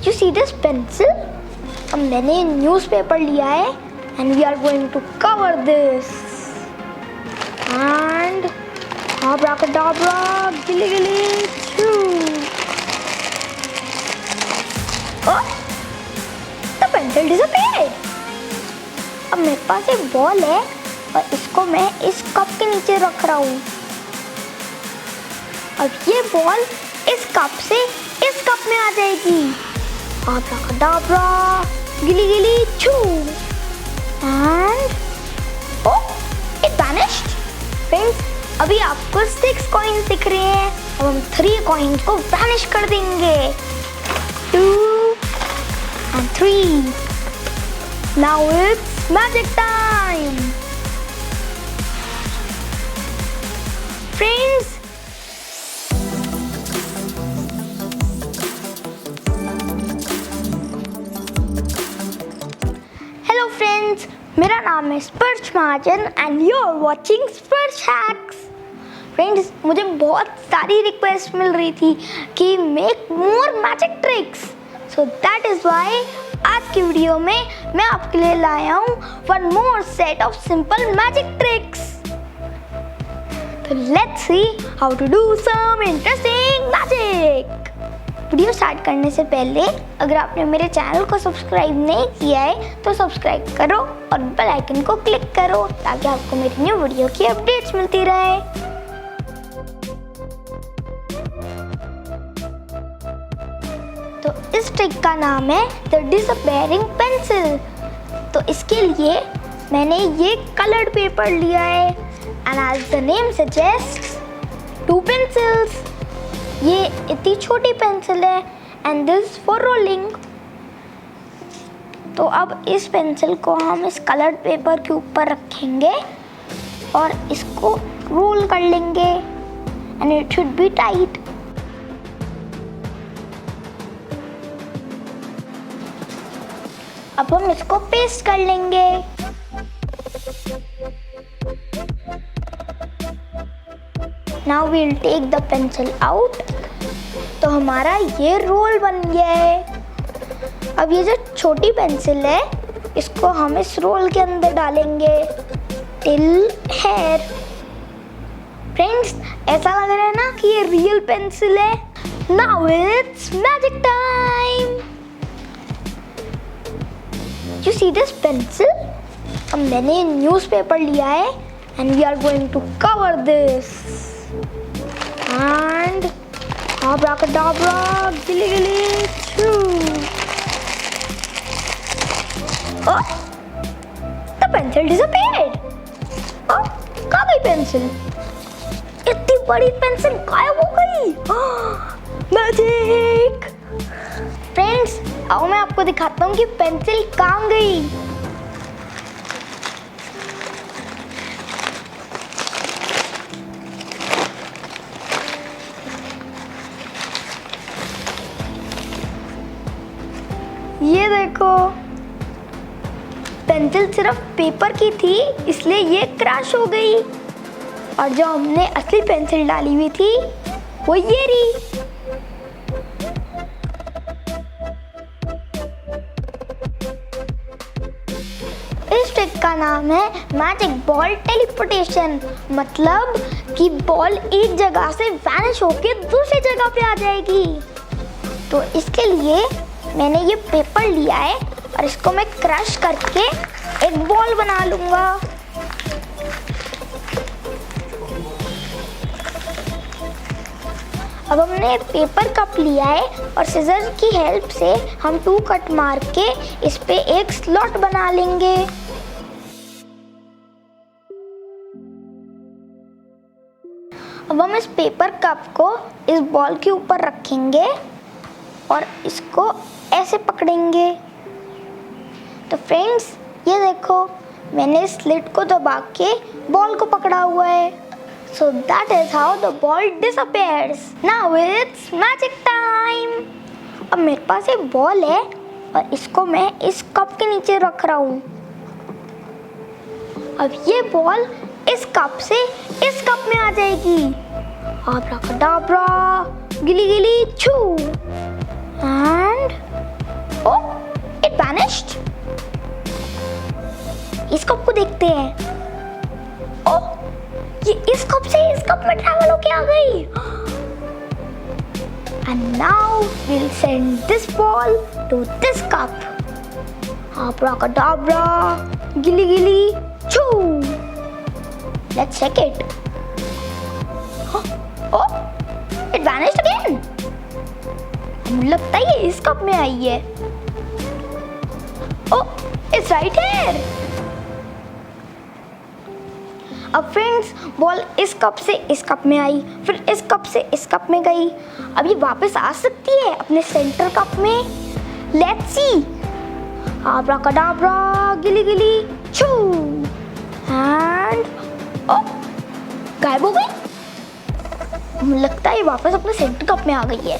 You see this pencil? अब मैंने newspaper लिया है and we are going to cover this. And abracadabra, gilly gilly, choo. Oh, the pencil disappeared. अब मेरे पास एक बॉल है और इसको मैं इस कप के नीचे रख रहा हूँ. अब ये बॉल इस कप से इस कप में आ जाएगी. Abracadabra, gilly gilly, choo. And oh, it vanished. Friends, अभी आपको 6 कॉइन्स दिख रहे हैं. अब हम 3 कॉइन्स को वैनिश कर देंगे. 2 and 3. Now it's magic time. Friends, hello friends, मेरा नाम है Sparsh Mahajan and you are watching Sparsh hacks. Friends, मुझे बहुत सारी रिक्वेस्ट मिल रही थी कि make more magic tricks, so that is why आज की वीडियो में मैं आपके लिए लाया हूँ one more set of simple magic tricks. तो let's see how to do some interesting magic. Video start करने से पहले अगर आपने मेरे चैनल को सब्सक्राइब नहीं किया है तो सब्सक्राइब करो और बेल आइकन को क्लिक करो ताकि आपको मेरी न्यू वीडियो की अपडेट्स मिलती रहे. तो इस ट्रिक का नाम है द डिसअपीयरिंग पेंसिल. तो इसके लिए मैंने ये कलर्ड पेपर लिया है and as the name suggests 2 pencils. ये इतनी छोटी पेंसिल है एंड दिस फॉर रोलिंग. तो अब इस पेंसिल को हम इस कलर्ड पेपर के ऊपर रखेंगे और इसको रोल कर लेंगे and it should be tight. अब हम इसको पेस्ट कर लेंगे. Now we'll take the pencil out. तो हमारा ये रोल बन गया है. अब ये जो छोटी पेंसिल है इसको हम इस रोल के अंदर डालेंगे टिल हेयर. फ्रेंड्स, ऐसा लग रहा है ना कि ये रियल पेंसिल है. Now it's magic time. You see this pencil? अब मैंने न्यूज़पेपर लिया है and we are going to cover this. And abracadabra, gilly gilly, choo. Oh, the pencil disappeared. Oh, कहाँ गई पेंसिल? इतनी बड़ी पेंसिल गायब हो गई. मैजिक. फ्रेंड्स, आओ मैं आपको दिखाता हूँ कि पेंसिल कहाँ गई. ये देखो, पेंसिल सिर्फ पेपर की थी इसलिए ये क्रैश हो गई और जो हमने असली पेंसिल डाली हुई थी वो ये रही. इस ट्रिक का नाम है मैजिक बॉल टेलीपोर्टेशन. मतलब कि बॉल एक जगह से वैनिश होके दूसरी जगह पे आ जाएगी. तो इसके लिए मैंने ये पेपर लिया है और इसको मैं क्रश करके एक बॉल बना लूँगा. अब हमने पेपर कप लिया है और सीजर की हेल्प से हम 2 कट मार के इस पे एक स्लॉट बना लेंगे. अब हम इस पेपर कप को इस बॉल के ऊपर रखेंगे और इसको ऐसे पकड़ेंगे. तो फ्रेंड्स, ये देखो मैंने स्लिट को दबा के बॉल को पकड़ा हुआ है. So that is how the ball disappears. Now it's magic time. अब मेरे पास एक बॉल है और इसको मैं इस कप के नीचे रख रहा हूँ. अब ये बॉल इस कप से इस कप में आ जाएगी. Abracadabra, gilly gilly, choo. And इस कप को देखते हैं। ओ, ये इस कप से इस कप में ट्रैवल होके आ गई। And now we'll send this ball to this cup. Abracadabra, gilly gilly, choo. Let's check it. Oh, it vanished again. मुझे लगता है ये इस कप में आई है। Oh, it's right here. अब फ्रेंड्स बॉल इस कप से इस कप में आई, फिर इस कप से इस कप में गई। अब ये वापस आ सकती है अपने सेंटर कप में। Let's see. आब्राकाडाब्रा, गिली गिली, छू, एंड ओ, गायब हो गई। मुझे लगता है ये वापस अपने सेंटर कप में आ गई है।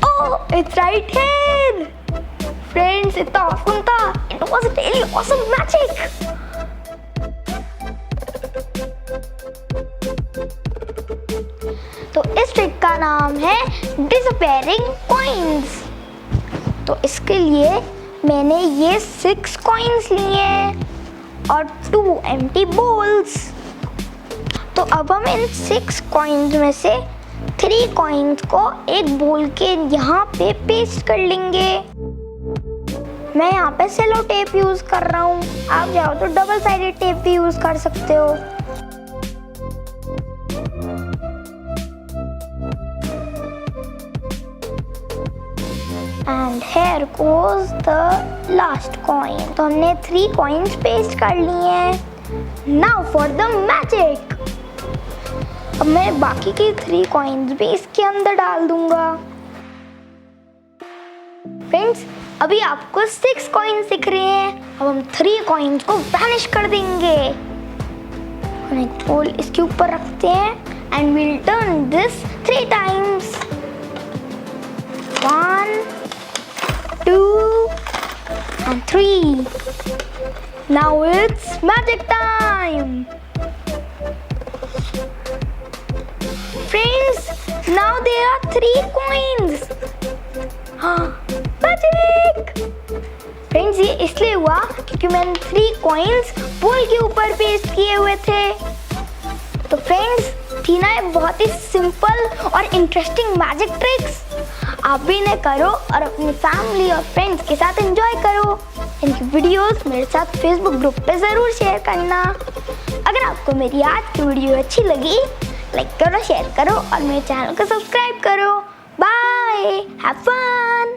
ओह, इट्स राइट हियर। फ्रेंड्स, इतना ऑसम था। It was really awesome magic. तो इस ट्रिक का नाम है डिसअपीयरिंग कॉइन्स। तो इसके लिए मैंने ये 6 कॉइन्स लिए हैं और 2 एम्प्टी बॉल्स। तो अब हम इन 6 कॉइन्स में से 3 कॉइन्स को एक बॉल के यहाँ पे पेस्ट कर लेंगे। मैं यहाँ पे सेलो टेप यूज कर रहा हूँ, आप चाहो तो डबल साइडेड टेप भी यूज कर सकते हो। And here goes the last coin. तो हमने 3 coins पेस्ट कर लिए हैं। Now for the magic. अब मैं बाकी की 3 coins भी इसके अंदर डाल दूंगा। फ्रेंड्स, अभी आपको 6 coins दिख रहे हैं। अब हम 3 coins को वैनिश कर देंगे। हम एक बॉल इसके ऊपर रखते हैं and we'll turn this 3 times. 1, 2 and 3. Now it's magic time. Friends, now there are 3 coins. Magic! Friends, ये इसलिए हुआ क्योंकि मैंने 3 coins बॉल के ऊपर पेस्ट किए हुए थे। तो फ्रेंड्स, थी ना ये बहुत ही सिंपल और इंटरेस्टिंग मैजिक ट्रिक्स। आप भी इन्हें करो और अपनी फैमिली और फ्रेंड्स के साथ एंजॉय करो। इनकी वीडियोस मेरे साथ फेसबुक ग्रुप पे ज़रूर शेयर करना। अगर आपको मेरी आज की वीडियो अच्छी लगी, लाइक करो, शेयर करो और मेरे चैनल को सब्सक्राइब करो। Bye, have fun.